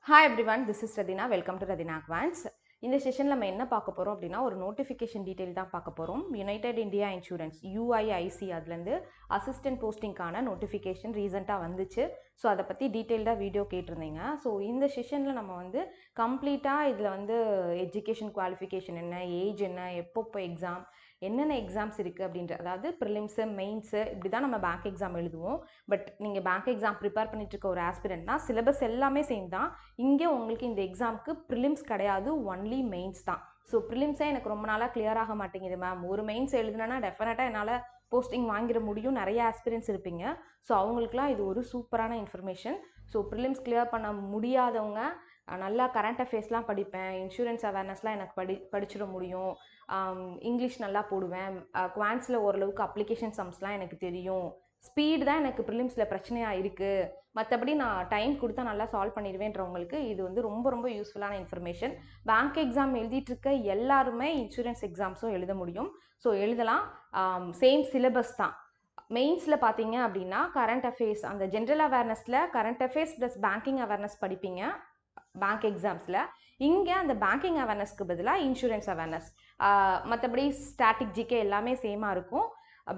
Hi everyone, this is Radhina. Welcome to Radhina Advance. இந்த செஷனில் நம்ம என்ன பார்க்க போகிறோம் அப்படின்னா ஒரு நோட்டிஃபிகேஷன் டீட்டெயில் தான் பார்க்க போகிறோம். யுனைடெட் இந்தியா இன்சூரன்ஸ் UIIC அதுலேருந்து அசிஸ்டன்ட் போஸ்டிங்கான நோட்டிஃபிகேஷன் ரீசெண்டாக வந்துச்சு. ஸோ அதை பற்றி டீட்டெயில்டாக வீடியோ கேட்டிருந்தீங்க. ஸோ இந்த செஷனில் நம்ம வந்து கம்ப்ளீட்டாக இதில் வந்து எஜுகேஷன் குவாலிஃபிகேஷன் என்ன, ஏஜ் என்ன, எப்பப்போ எக்ஸாம், என்னென்ன எக்ஸாம்ஸ் இருக்குது அப்படின்ற, அதாவது ப்ரிலிம்ஸு, மெயின்ஸு இப்படி தான் நம்ம பேங்க் எக்ஸாம் எழுதுவோம். பட் நீங்கள் பேங்க் எக்ஸாம் ப்ரிப்பேர் பண்ணிட்டு இருக்க ஒரு ஆஸ்பிரண்ட்னா சிலபஸ் எல்லாமே சேம் தான். இங்கே உங்களுக்கு இந்த எக்ஸாமுக்கு ப்ரிலிம்ஸ் கிடையாது, ஒன்லி மெயின்ஸ் தான். ஸோ ப்ரிலிம்ஸே எனக்கு ரொம்ப நாளாக கிளியர் ஆக மாட்டேங்குது மேம், ஒரு மெயின்ஸ் எழுதுனா டெஃபினட்டாக என்னால் போஸ்டிங் வாங்கிட முடியும், நிறைய ஆஸ்பிரன்ஸ் இருப்பீங்க. ஸோ அவங்களுக்குலாம் இது ஒரு சூப்பரான இன்ஃபர்மேஷன். ஸோ ப்ரிலிம்ஸ் கிளியர் பண்ண முடியாதவங்க நல்லா கரண்ட் அஃபேர்ஸ்லாம் படிப்பேன், இன்சூரன்ஸ் அவேர்னஸ்லாம் எனக்கு படிச்சிட முடியும், இங்கிலீஷ் நல்லா போடுவேன், குவான்ஸில் ஓரளவுக்கு அப்ளிகேஷன் சம்ஸ்லாம் எனக்கு தெரியும், ஸ்பீடு தான் எனக்கு ப்ரிலிம்ஸில் பிரச்சனையாக இருக்குது, மற்றபடி நான் டைம் கொடுத்தா நல்லா சால்வ் பண்ணிடுவேன்றவங்களுக்கு இது வந்து ரொம்ப ரொம்ப யூஸ்ஃபுல்லான இன்ஃபர்மேஷன். பேங்க் எக்ஸாம் எழுதிட்டுருக்க எல்லாருமே இன்சூரன்ஸ் எக்ஸாம்ஸும் எழுத முடியும். ஸோ எழுதலாம், சேம் சிலபஸ் தான். மெயின்ஸில் பார்த்தீங்க அப்படின்னா கரண்ட் அஃபேர்ஸ், அந்த ஜென்ரல் அவேர்னஸில் current affairs plus banking awareness படிப்பீங்க பேங்க் எக்ஸாம்ஸில். இங்கே அந்த பேங்கிங் அவேர்னஸ்க்கு பதிலாக இன்சூரன்ஸ் அவேர்னஸ், மற்றபடி ஸ்டாட்டிக் ஜிகே எல்லாமே சேமாக இருக்கும்.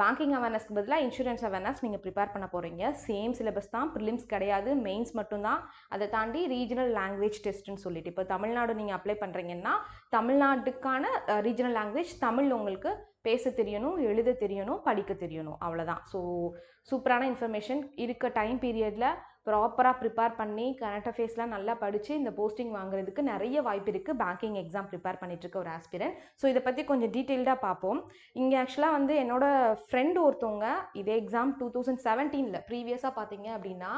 பேங்கிங் அவேர்னஸ்க்கு பதிலாக இன்சூரன்ஸ் அவேர்னஸ் நீங்கள் ப்ரிப்பேர் பண்ண போகிறீங்க. சேம் சிலபஸ் தான், ப்ரிலிம்ஸ் கிடையாது, மெயின்ஸ் மட்டும்தான். அதை தாண்டி ரீஜனல் லாங்குவேஜ் டெஸ்ட்டுன்னு சொல்லிட்டு, இப்போ தமிழ்நாடு நீங்கள் அப்ளை பண்ணுறீங்கன்னா தமிழ்நாட்டுக்கான ரீஜனல் லாங்குவேஜ் தமிழ் உங்களுக்கு பேச தெரியணும், எழுத தெரியணும், படிக்க தெரியணும், அவ்வளோதான். ஸோ சூப்பரான இன்ஃபர்மேஷன். இருக்க டைம் பீரியடில் ப்ராப்பராக ப்ரிப்பேர் பண்ணி கரண்ட் அஃபேர்ஸ்லாம் நல்லா படித்து இந்த போஸ்டிங் வாங்குறதுக்கு நிறைய வாய்ப்பு இருக்குது பேங்கிங் எக்ஸாம் ப்ரிப்பேர் பண்ணிட்டுருக்க ஒரு ஆஸ்பிரண்ட். ஸோ இதை பற்றி கொஞ்சம் டீட்டெயில்டாக பார்ப்போம். இங்கே ஆக்சுவலாக வந்து என்னோட ஃப்ரெண்டு ஒருத்தவங்க இதே எக்ஸாம் 2017 ப்ரீவியஸாக பார்த்தீங்க அப்படின்னா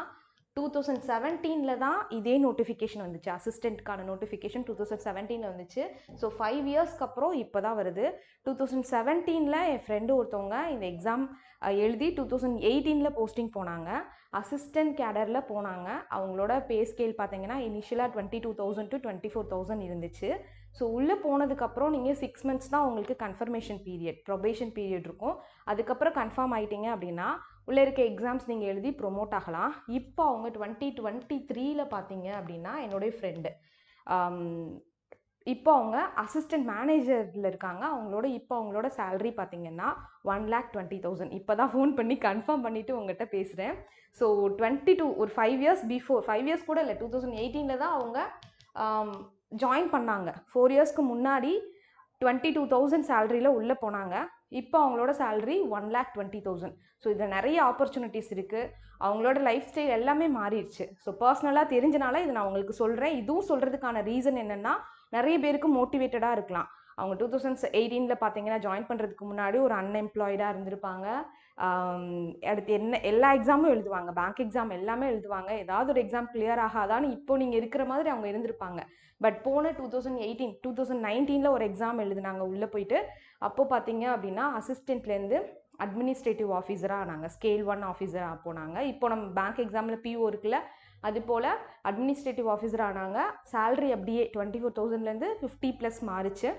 2017 தான் இதே நோட்டிஃபிகேஷன் வந்துச்சு, அசிஸ்டண்ட்கான நோட்டிஃபிகேஷன் 2017 வந்துச்சு. ஸோ 5 இயர்ஸ்க்கு அப்புறம் இப்போ தான் வருது. 2017 என் ஃப்ரெண்டு ஒருத்தவங்க இந்த எக்ஸாம் எழுதி 2018 போஸ்டிங் போனாங்க, அசிஸ்டன்ட் கேடரில் போனாங்க. அவங்களோட பே ஸ்கேல் பார்த்தீங்கன்னா இனிஷியலாக 22,000 to 24,000 இருந்துச்சு. ஸோ உள்ளே போனதுக்கப்புறம் நீங்கள் 6 months தான் உங்களுக்கு கன்ஃபர்மேஷன் பீரியட், ப்ரொபேஷன் பீரியட் இருக்கும். அதுக்கப்புறம் கன்ஃபார்ம் ஆகிட்டீங்க அப்படின்னா உள்ளே இருக்க எக்ஸாம்ஸ் நீங்கள் எழுதி ப்ரொமோட் ஆகலாம். இப்போ அவங்க 2023 பார்த்தீங்க அப்படின்னா என்னுடைய ஃப்ரெண்டு இப்போ அவங்க அசிஸ்டன்ட் மேனேஜரில் இருக்காங்க. அவங்களோட சேலரி பார்த்தீங்கன்னா 1,20,000. இப்போ தான் ஃபோன் பண்ணி கன்ஃபார்ம் பண்ணிவிட்டு உங்கள்கிட்ட பேசுகிறேன். ஸோ 22 ஒரு 5 இயர்ஸ் பிஃபோர், 5 இயர்ஸ் கூட இல்லை, 2018 தான் அவங்க ஜாயின் பண்ணாங்க. 4 இயர்ஸ்க்கு முன்னாடி 22,000 சேலரியில் உள்ளே போனாங்க. இப்போ அவங்களோட சேலரி 1,20,000. ஸோ இதில் நிறைய ஆப்பர்ச்சுனிட்டிஸ் இருக்குது. அவங்களோட லைஃப் ஸ்டைல் எல்லாமே மாறிடுச்சு. ஸோ பர்சனலாக தெரிஞ்சனால இதை நான் உங்களுக்கு சொல்கிறேன். இதுவும் சொல்கிறதுக்கான ரீசன் என்னென்னா, நிறைய பேருக்கு மோட்டிவேட்டடாக இருக்கலாம். அவங்க 2018 பார்த்தீங்கன்னா ஜாயின் பண்ணுறதுக்கு முன்னாடி ஒரு அன்எம்ப்ளாய்டாக இருந்திருப்பாங்க. அடுத்து எல்லா எக்ஸாமும் எழுதுவாங்க, பேங்க் எக்ஸாம் எல்லாமே எழுதுவாங்க, ஏதாவது ஒரு எக்ஸாம் கிளியர் ஆகாதான்னு இப்போ நீங்கள் இருக்கிற மாதிரி அவங்க இருந்திருப்பாங்க. பட் போன 2019 ஒரு எக்ஸாம் எழுதுனாங்க உள்ளே போயிட்டு. அப்போது பார்த்தீங்க அப்படின்னா அசிஸ்டண்ட்லேருந்து அட்மினிஸ்ட்ரேட்டிவ் ஆஃபீஸராக ஆனாங்க, ஸ்கேல் 1 ஆஃபீஸராக போனாங்க. இப்போ நம்ம பேங்க் எக்ஸாமில் PO இருக்குல்ல, அது போல் அட்மினிஸ்ட்ரேட்டிவ் ஆஃபீஸர் ஆனாங்க. சேலரி அப்படியே 24,000லேருந்து 50+ மாறிச்சு.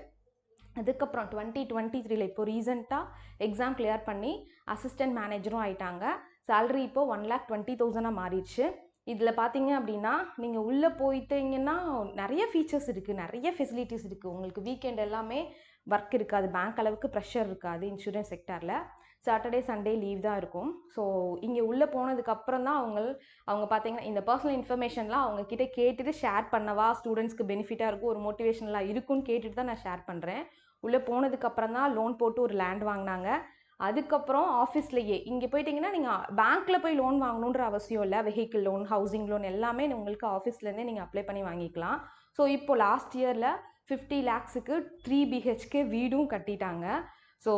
அதுக்கப்புறம் 2023 இப்போ ரீசெண்டாக எக்ஸாம் கிளியர் பண்ணி அசிஸ்டன்ட் மேனேஜரும் ஆயிட்டாங்க. சேலரி இப்போ 1,20,000 மாறிடுச்சு. இதில் பார்த்தீங்க அப்படின்னா நீங்கள் உள்ளே போயிட்டீங்கன்னா நிறைய ஃபீச்சர்ஸ் இருக்குது, நிறைய ஃபெசிலிட்டிஸ் இருக்குது. உங்களுக்கு வீக்கெண்ட் எல்லாமே ஒர்க் இருக்காது, பேங்க் அளவுக்கு ப்ரெஷர் இருக்காது. இன்சூரன்ஸ் செக்டாரில் சாட்டர்டே சண்டே லீவ் தான் இருக்கும். ஸோ இங்கே உள்ளே போனதுக்கப்புறம் தான் அவங்க பார்த்தீங்கன்னா இந்த பர்சனல் இன்ஃபர்மேஷன்லாம் அவங்கக்கிட்ட கேட்டுட்டு ஷேர் பண்ணவா ஸ்டூடெண்ட்ஸ்க்கு பெனிஃபிட்டாக இருக்கும், ஒரு மோட்டிவேஷனலாக இருக்கும்னு கேட்டுட்டு தான் நான் ஷேர் பண்ணுறேன். உள்ளே போனதுக்கப்புறம் தான் லோன் போட்டு ஒரு லேண்ட் வாங்கினாங்க. அதுக்கப்புறம் ஆஃபீஸ்லேயே இங்கே போயிட்டிங்கன்னா நீங்கள் பேங்க்கில் போய் லோன் வாங்கணுன்ற அவசியம் இல்லை. வெஹிக்கிள் லோன், ஹவுசிங் லோன் எல்லாமே உங்களுக்கு ஆஃபீஸ்லேருந்தே நீங்கள் அப்ளை பண்ணி வாங்கிக்கலாம். ஸோ இப்போ லாஸ்ட் இயரில் 50 lakhsக்கு 3 BHK வீடும் கட்டிட்டாங்க. ஸோ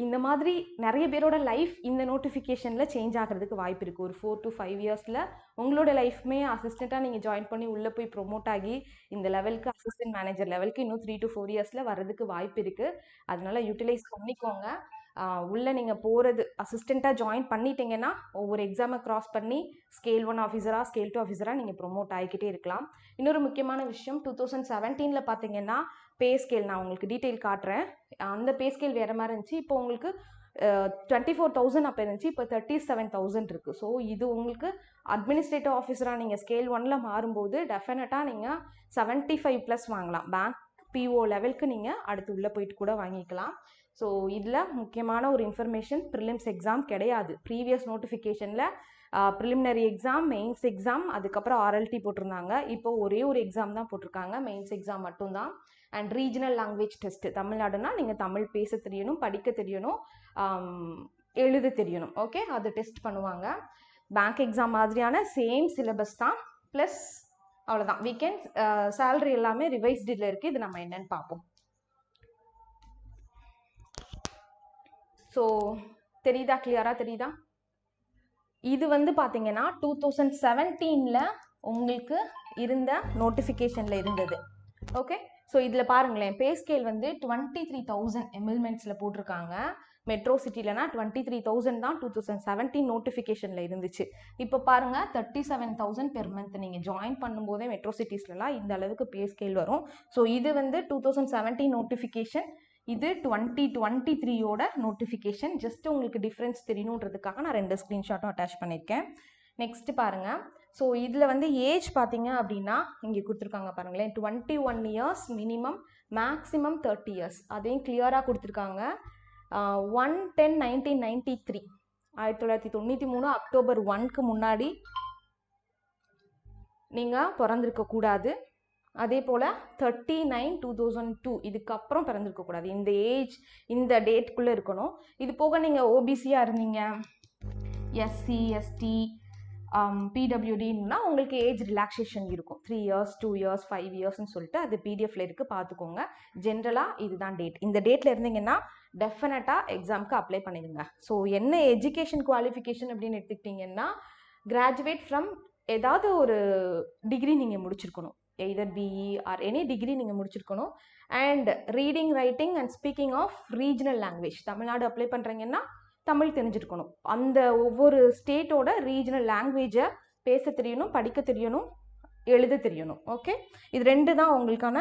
இந்த மாதிரி நிறைய பேரோட லைஃப் இந்த நோட்டிஃபிகேஷனில் சேஞ்ச் ஆகிறதுக்கு வாய்ப்பு இருக்குது. ஒரு 4 to 5 இயர்ஸில் உங்களோட லைஃப்மே அசிஸ்டண்ட்டாக நீங்கள் ஜாயின் பண்ணி உள்ளே போய் ப்ரொமோட் ஆகி இந்த லெவலுக்கு, அசிஸ்டன்ட் மேனேஜர் லெவலுக்கு இன்னும் 3 to 4 இயர்ஸில் வர்றதுக்கு வாய்ப்பு இருக்குது. அதனால் யூட்டிலைஸ் பண்ணிக்கோங்க. உள்ளே நீங்கள் போகிறது அசிஸ்டண்ட்டாக ஜாயின் பண்ணிட்டீங்கன்னா ஒவ்வொரு எக்ஸாமை க்ராஸ் பண்ணி ஸ்கேல் 1 ஆஃபீஸராக, ஸ்கேல் 2 ஆஃபீஸராக நீங்கள் ப்ரொமோட் ஆகிக்கிட்டே இருக்கலாம். இன்னொரு முக்கியமான விஷயம், 2017 பார்த்தீங்கன்னா பே ஸ்கேல் நான் உங்களுக்கு டீட்டெயில் காட்டுறேன். அந்த பே ஸ்கேல் வேறு மாதிரி இருந்துச்சு. இப்போ உங்களுக்கு 24,000 அப்போ இருந்துச்சு, இப்போ 37,000 இருக்குது. ஸோ இது உங்களுக்கு அட்மினிஸ்ட்ரேட்டிவ் ஆஃபீஸராக நீங்கள் ஸ்கேல் 1ல் மாறும்போது டெஃபினட்டாக நீங்கள் 75+ வாங்கலாம். பேங்க் பிஓ லெவலுக்கு நீங்கள் அடுத்து உள்ளே போயிட்டு கூட வாங்கிக்கலாம். ஸோ இதில் முக்கியமான ஒரு இன்ஃபர்மேஷன், ப்ரிலிம்ஸ் எக்ஸாம் கிடையாது. ப்ரீவியஸ் நோட்டிஃபிகேஷனில் ப்ரிலிமினரி எக்ஸாம், மெயின்ஸ் எக்ஸாம், அதுக்கப்புறம் ஆர்எல்டி போட்டிருந்தாங்க. இப்போ ஒரே ஒரு எக்ஸாம் தான் போட்டிருக்காங்க, மெயின்ஸ் எக்ஸாம் மட்டும்தான். அண்ட் ரீஜனல் லாங்குவேஜ் டெஸ்ட்டு, தமிழ்நாடுனா நீங்கள் தமிழ் பேச தெரியணும், படிக்க தெரியணும், எழுத தெரியணும். ஓகே, அது டெஸ்ட் பண்ணுவாங்க. பேங்க் எக்ஸாம் மாதிரியான சேம் சிலபஸ் தான், ப்ளஸ் அவ்வளோதான். வீக்கெண்ட் சேலரி எல்லாமே ரிவைஸ்டில் இருக்குது. இது நம்ம என்னன்னு பார்ப்போம். ஸோ தெரியுதா, கிளியராக தெரியுதா? இது வந்து பார்த்தீங்கன்னா 2017ல் உங்களுக்கு இருந்த நோட்டிஃபிகேஷனில் இருந்தது. ஓகே, ஸோ இதில் பாருங்களேன், பே ஸ்கேல் வந்து 23,000 எம்எல்மெண்ட்ஸில் போட்டிருக்காங்க. மெட்ரோ சிட்டிலனா 23,000 தான் 2017 நோட்டிஃபிகேஷனில் இருந்துச்சு. இப்போ பாருங்கள் 37,000 பெர் மந்த். நீங்கள் ஜாயின் பண்ணும்போதே மெட்ரோ சிட்டிஸ்லாம் இந்த அளவுக்கு பே ஸ்கேல் வரும். ஸோ இது வந்து 2017 நோட்டிஃபிகேஷன், இது 2023யோட நோட்டிஃபிகேஷன். ஜஸ்ட் உங்களுக்கு டிஃப்ரென்ஸ் தெரியணுன்றதுக்காக நான் 2 ஸ்க்ரீன்ஷாட்டும் அட்டாச் பண்ணியிருக்கேன். நெக்ஸ்ட் பாருங்கள். ஸோ இதில் வந்து ஏஜ் பார்த்தீங்க அப்படின்னா இங்கே கொடுத்துருக்காங்க பாருங்களேன், 21 இயர்ஸ் மினிமம், மேக்ஸிமம் 30 இயர்ஸ். அதையும் கிளியராக கொடுத்துருக்காங்க. 1/10/1993 1993 அக்டோபர் 1க்கு முன்னாடி நீங்கள் பிறந்திருக்கக்கூடாது. அதே போல் 39/2002 இதுக்கப்புறம் பிறந்திருக்கக்கூடாது. இந்த ஏஜ் இந்த டேட்டுக்குள்ளே இருக்கணும். இது போக நீங்கள் ஓபிசியாக இருந்தீங்க, எஸ்சி எஸ்டி பிடபிள்யூடின்னா உங்களுக்கு ஏஜ் ரிலாக்ஸேஷன் இருக்கும். 3 இயர்ஸ் 2 இயர்ஸ் 5 இயர்ஸ்ன்னு சொல்லிட்டு அது பிடிஎஃப்ல இருக்குது, பார்த்துக்கோங்க. ஜென்ரலாக இதுதான் டேட். இந்த டேட்டில் இருந்தீங்கன்னா டெஃபினட்டாக எக்ஸாமுக்கு அப்ளை பண்ணிடுங்க. ஸோ என்ன எஜுகேஷன் குவாலிஃபிகேஷன் அப்படின்னு எடுத்துக்கிட்டிங்கன்னா, கிராஜுவேட் ஃப்ரம் ஏதாவது ஒரு டிகிரி நீங்கள் முடிச்சிருக்கணும். Either BE or any degree நீங்கள் முடிச்சிருக்கணும். And reading, writing and speaking of regional language, Tamil Nadu apply பண்ணுறீங்கன்னா தமிழ் தெரிஞ்சிருக்கணும். அந்த ஒவ்வொரு ஸ்டேட்டோட ரீஜனல் லாங்குவேஜை பேச தெரியணும், படிக்க தெரியணும், எழுத தெரியணும். ஓகே, இது 2 தான் உங்களுக்கான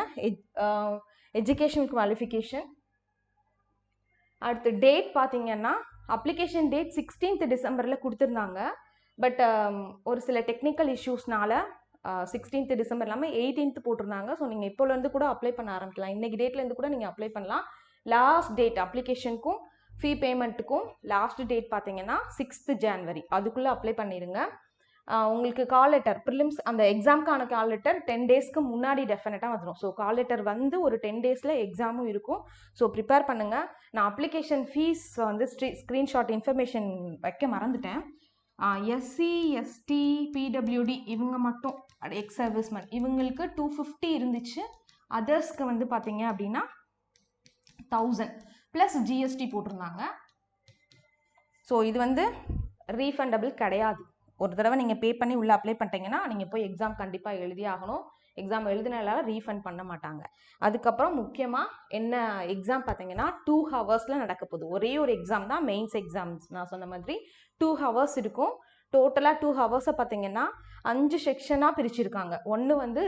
எஜுகேஷன் குவாலிஃபிகேஷன். அடுத்து டேட் பார்த்தீங்கன்னா, அப்ளிகேஷன் டேட் 16th டிசம்பரில் கொடுத்துருந்தாங்க. பட் ஒரு சில டெக்னிக்கல் இஷ்யூஸ்னால 16th டிசம்பர் இல்லாமல் 18th போட்டிருந்தாங்க. ஸோ நீங்கள் இப்போலேருந்து கூட அப்ளை பண்ண ஆரம்பிக்கலாம். இன்றைக்கி டேட்லேருந்து கூட நீங்கள் அப்ளை பண்ணலாம். லாஸ்ட் டேட் அப்ளிகேஷனுக்கும் ஃபீ பேமெண்ட்டுக்கும் லாஸ்ட் டேட் பார்த்தீங்கன்னா 6th ஜனவரி. அதுக்குள்ளே அப்ளை பண்ணிடுங்க. உங்களுக்கு கால் லெட்டர், ப்ரிலிம்ஸ் அந்த எக்ஸாமுக்கான கால் லெட்டர் 10 டேஸ்க்கு முன்னாடி டெஃபினட்டாக வந்துடும். ஸோ கால் லெட்டர் வந்து ஒரு 10 டேஸில் எக்ஸாமும் இருக்கும். ஸோ ப்ரிப்பேர் பண்ணுங்கள். நான் அப்ளிகேஷன் ஃபீஸ் வந்து ஸ்க்ரீன்ஷாட் இன்ஃபர்மேஷன் வைக்க மறந்துட்டேன். எஸ்சி எஸ்டி பிடபிள்யூடி இவங்க மட்டும், எக்ஸ் சர்வீஸ்மேன், இவங்களுக்கு 250 இருந்துச்சு. அதர்ஸ்க்கு வந்து பார்த்தீங்க அப்படின்னா 1000 ப்ளஸ் ஜிஎஸ்டி போட்டிருந்தாங்க. ஸோ இது வந்து ரீஃபண்டபிள் கிடையாது. ஒரு தடவை நீங்கள் பே பண்ணி உள்ளே அப்ளை பண்ணிட்டீங்கன்னா நீங்கள் போய் எக்ஸாம் கண்டிப்பாக எழுதி ஆகணும். எக்ஸாம் எழுதினால ரீஃபண்ட் பண்ண மாட்டாங்க. அதுக்கப்புறம் முக்கியமாக என்ன எக்ஸாம் பார்த்தீங்கன்னா 2 ஹவர்ஸில் நடக்க போகுது. ஒரே ஒரு எக்ஸாம் தான், மெயின்ஸ் எக்ஸாம்ஸ். நான் சொன்ன மாதிரி 2 ஹவர்ஸ் இருக்கும். டோட்டலாக 2 ஹவர்ஸை பார்த்தீங்கன்னா 5 செக்ஷனாக பிரிச்சிருக்காங்க. ஒன்று வந்து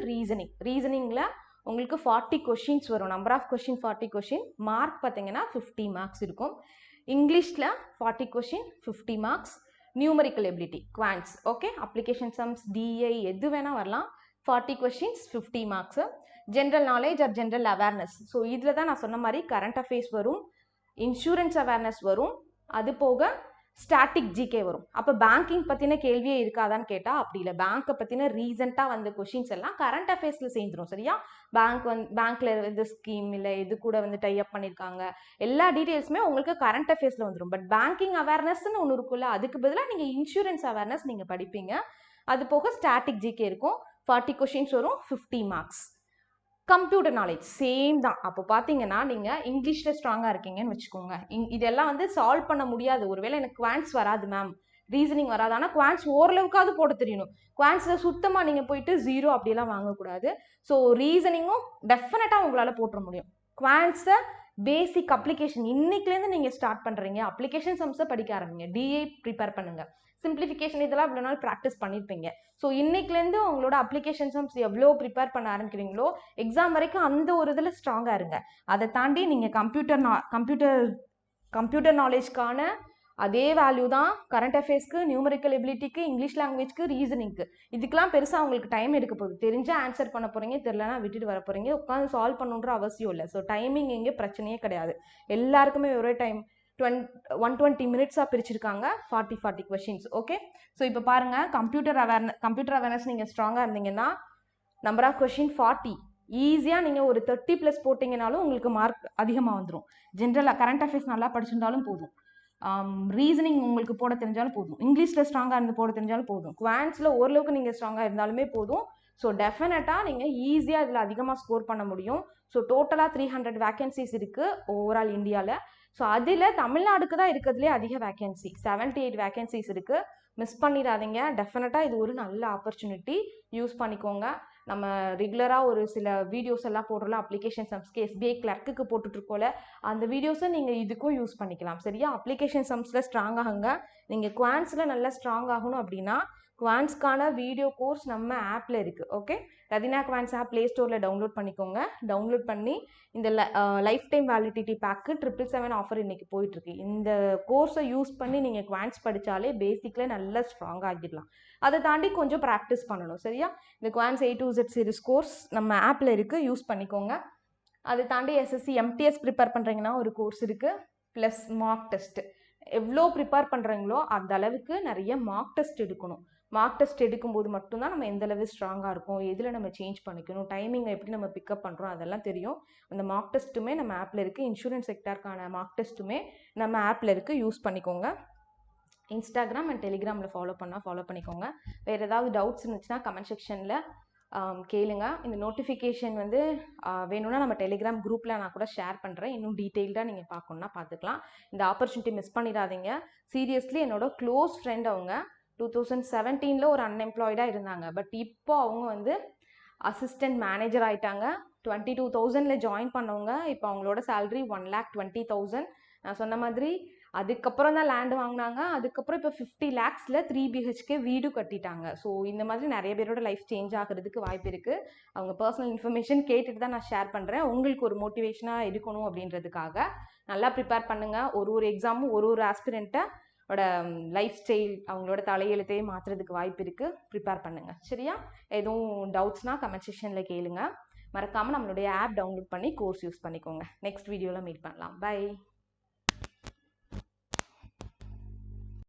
ரீசனிங்கில் உங்களுக்கு 40 கொஷின்ஸ் வரும். Number of question 40 question. Mark பார்த்தீங்கன்னா 50 மார்க்ஸ் இருக்கும். இங்கிலீஷில் 40 question 50 marks. Numerical ability, quants, okay, application sums, DI எது வேணால் வரலாம். 40 questions 50 marks. General knowledge or general awareness. So இதில் தான் நான் சொன்ன மாதிரி கரண்ட் அஃபேர்ஸ் வரும், இன்சூரன்ஸ் அவேர்னஸ் வரும், அது போக ஸ்டாட்டிக் ஜிகே வரும். அப்போ பேங்கிங் பற்றின கேள்வியே இருக்காதான்னு கேட்டால் அப்படி இல்லை. பேங்க்கை பற்றின ரீசெண்டாக வந்த கொஷின்ஸ் எல்லாம் கரண்ட் அஃபேர்ஸில் சேர்ந்துடும். சரியா? பேங்க்கில் இந்த ஸ்கீம் இல்லை இது கூட வந்து டைப் பண்ணியிருக்காங்க, எல்லா டீட்டெயில்ஸுமே உங்களுக்கு கரண்ட் அஃபேர்ஸில் வந்துடும். பட் பேங்கிங் அவேர்னஸ்ன்னு ஒன்று இருக்குல்ல, அதுக்கு பதிலாக நீங்கள் இன்சூரன்ஸ் அவேர்னஸ் நீங்கள் படிப்பீங்க. அது போக ஸ்டாட்டிக் ஜிகே இருக்கும், 40 கொஷின்ஸ் வரும், 50 மார்க்ஸ். கம்ப்யூட்டர் நாலேஜ் சேம் தான். அப்போ பார்த்தீங்கன்னா நீங்கள் இங்கிலீஷில் ஸ்ட்ராங்காக இருக்கீங்கன்னு வச்சுக்கோங்க. இதெல்லாம் வந்து சால்வ் பண்ண முடியாது. ஒருவேளை எனக்கு குவான்ட்ஸ் வராது மேம், ரீசனிங் வராது, ஆனால் குவான்ட்ஸ் ஓரளவுக்காவது போட தெரியணும். குவான்ட்ஸில் சுத்தமாக நீங்கள் போயிட்டு 0 அப்படியெல்லாம் வாங்கக்கூடாது. ஸோ ரீசனிங்கும் டெஃபினட்டாக உங்களால் போட்டுற முடியும். குவான்ட்ஸை பேசிக் அப்ளிகேஷன் இன்னைக்குலேருந்து நீங்கள் ஸ்டார்ட் பண்ணுறீங்க, அப்ளிகேஷன் சம்ஸை படிக்க ஆரம்பிங்க, டிஐ ப்ரிப்பேர் பண்ணுங்கள், சிம்பிளிஃபிகேஷன் இதெல்லாம் இவ்வளோ நாள் ப்ராக்டிஸ் பண்ணியிருப்பீங்க. ஸோ இன்னைக்குலேருந்து உங்களோட அப்ளிகேஷன் சம்ஸ் எவ்வளோ ப்ரிப்பேர் பண்ண ஆரம்பிக்கிறீங்களோ எக்ஸாம் வரைக்கும் அந்த ஒரு இதில் ஸ்ட்ராங்காக இருங்க. அதை தாண்டி நீங்கள் கம்ப்யூட்டர் கம்ப்யூட்டர் நாலேஜ்க்கான அதே வேல்யூ தான் கரண்ட் அஃபேர்ஸ்க்கு, நியூமரிக்கல் எபிலிட்டிக்கு, இங்கிலீஷ் லாங்குவேஜ்க்கு, ரீசனிங்க்கு. இதுக்கெல்லாம் பெருசாக உங்களுக்கு டைம் எடுக்க போகுது. தெரிஞ்சால் ஆன்சர் பண்ண போகிறீங்க, தெரியலனா விட்டுட்டு வர போகிறீங்க. உட்காந்து சால்வ் பண்ணணுன்ற அவசியம் இல்லை. ஸோ டைமிங் எங்கே பிரச்சனையே கிடையாது. எல்லாருக்குமே ஒரே டைம் 120 மினிட்ஸாக பிரிச்சிருக்காங்க. 40 கொஷின்ஸ். ஓகே, ஸோ இப்போ பாருங்கள், கம்ப்யூட்டர் அவேர்னஸ் நீங்கள் ஸ்ட்ராங்காக இருந்தீங்கன்னா நம்பர் ஆஃப் கொஷின் 40. ஈஸியாக நீங்கள் ஒரு 30+ போட்டிங்கனாலும் உங்களுக்கு மார்க் அதிகமாக வந்துடும். ஜென்ரலாக கரண்ட் அஃபேர்ஸ் நல்லா படிச்சிருந்தாலும் போதும், ரீசனிங் உங்களுக்கு போட தெரிஞ்சாலும் போதும், இங்கிலீஷில் ஸ்ட்ராங்காக இருந்து போட தெரிஞ்சாலும் போதும், குவான்ஸில் ஓரளவுக்கு நீங்கள் ஸ்ட்ராங்காக இருந்தாலுமே போதும். ஸோ டெஃபினட்டாக நீங்கள் ஈஸியாக இதில் அதிகமாக ஸ்கோர் பண்ண முடியும். ஸோ டோட்டலாக 300 வேக்கன்சிஸ் இருக்குது ஓவரால் இந்தியாவில். ஸோ அதில் தமிழ்நாடுக்கு தான் இருக்கிறதுலே அதிக வேக்கன்சி, 78 வேக்கன்சிஸ் இருக்குது. மிஸ் பண்ணிடாதீங்க. டெஃபினட்டாக இது ஒரு நல்ல ஆப்பர்ச்சுனிட்டி, யூஸ் பண்ணிக்கோங்க. நம்ம ரெகுலராக ஒரு சில வீடியோஸ் எல்லாம் போடுறோம்ல, அப்ளிகேஷன் சம்ஸ்க்கு எஸ்பிஐ கிளர்க்குக்கு போட்டுட்ருக்கோம்ல, அந்த வீடியோஸை நீங்கள் இதுக்கும் யூஸ் பண்ணிக்கலாம். சரியா? அப்ளிகேஷன் சம்ஸில் ஸ்ட்ராங் ஆகுங்க. நீங்கள் குவான்ஸில் நல்லா ஸ்ட்ராங் ஆகணும் அப்படின்னா குவான்ஸ்க்கான வீடியோ கோர்ஸ் நம்ம ஆப்பில் இருக்குது. ஓகே, ரதினா குவான்ஸ் ஆப் ப்ளே ஸ்டோரில் டவுன்லோட் பண்ணிக்கோங்க. டவுன்லோட் பண்ணி இந்த லைஃப் டைம் வேலிடிட்டி பேக்கு 777 ஆஃபர் இன்றைக்கி போயிட்டுருக்கு. இந்த கோர்ஸை யூஸ் பண்ணி நீங்கள் குவான்ஸ் படித்தாலே பேசிக்கில் நல்லா ஸ்ட்ராங் ஆகிடலாம். அதை தாண்டி கொஞ்சம் ப்ராக்டிஸ் பண்ணணும். சரியா? இந்த quants A to Z series course நம்ம ஆப்பில் இருக்குது, யூஸ் பண்ணிக்கோங்க. அதை தாண்டி எஸ்எஸ்சி எம்டிஎஸ் ப்ரிப்பேர் பண்ணுறீங்கன்னா ஒரு கோர்ஸ் இருக்குது, ப்ளஸ் மார்க் டெஸ்ட்டு. எவ்வளோ ப்ரிப்பேர் பண்ணுறீங்களோ அந்த அளவுக்கு நிறைய மார்க் டெஸ்ட் எடுக்கணும். மார்க் டெஸ்ட் எடுக்கும்போது மட்டும்தான் நம்ம எந்த அளவு ஸ்ட்ராங்காக இருக்கும், எதில் நம்ம சேஞ்ச் பண்ணிக்கணும், டைமிங்கை எப்படி நம்ம பிக்கப் பண்ணுறோம், அதெல்லாம் தெரியும். அந்த மார்க் டெஸ்ட்டுமே நம்ம ஆப்பில் இருக்குது. இன்சூரன்ஸ் செக்டாருக்கான மார்க் டெஸ்ட்டுமே நம்ம ஆப்பில் இருக்குது, யூஸ் பண்ணிக்கோங்க. இன்ஸ்டாகிராம் அண்ட் டெலிகிராமில் ஃபாலோ பண்ணிக்கோங்க. வேறு ஏதாவது டவுட்ஸ் இருந்துச்சுன்னா கமெண்ட் செக்ஷனில் கேளுங்க. இந்த நோட்டிஃபிகேஷன் வந்து வேணும்னா நம்ம டெலிகிராம் குரூப்பில் நான் கூட ஷேர் பண்ணுறேன். இன்னும் டீட்டெயில்டாக நீங்கள் பார்க்கணுன்னா பார்த்துக்கலாம். இந்த ஆப்பர்ச்சுனிட்டி மிஸ் பண்ணிடாதீங்க. சீரியஸ்லி என்னோட க்ளோஸ் ஃப்ரெண்ட் அவங்க 2017 ஒரு அன்எம்ப்ளாய்டாக இருந்தாங்க. பட் இப்போ அவங்க வந்து அசிஸ்டன்ட் மேனேஜர் ஆகிட்டாங்க. 22,000 ஜாயின் பண்ணவங்க. இப்போ அவங்களோட சேலரி 1,20,000. நான் சொன்ன மாதிரி அதுக்கப்புறம் தான் லேண்டு வாங்கினாங்க. அதுக்கப்புறம் இப்போ 50 lakhsல 3 BHK வீடு கட்டிட்டாங்க. ஸோ இந்த மாதிரி நிறைய பேரோட லைஃப் சேஞ்ச் ஆகிறதுக்கு வாய்ப்பு இருக்குது. அவங்க பர்சனல் இன்ஃபர்மேஷன் கேட்டுட்டு தான் நான் ஷேர் பண்ணுறேன். உங்களுக்கு ஒரு மோட்டிவேஷனாக இருக்கணும் அப்படின்றதுக்காக. நல்லா ப்ரிப்பேர் பண்ணுங்கள். ஒரு எக்ஸாமும் ஒரு ஆஸ்பிரண்ட்டை லைஃப் ஸ்டைல் அவங்களோட தலையெழுத்தையே மாற்றுறதுக்கு வாய்ப்பு இருக்குது. ப்ரிப்பேர் பண்ணுங்கள். சரியா? எதுவும் டவுட்ஸ்னால் கமெண்ட் செக்ஷனில் கேளுங்க. மறக்காமல் நம்மளுடைய ஆப் டவுன்லோட் பண்ணி கோர்ஸ் யூஸ் பண்ணிக்கோங்க. நெக்ஸ்ட் வீடியோவில் மீட் பண்ணலாம். பை.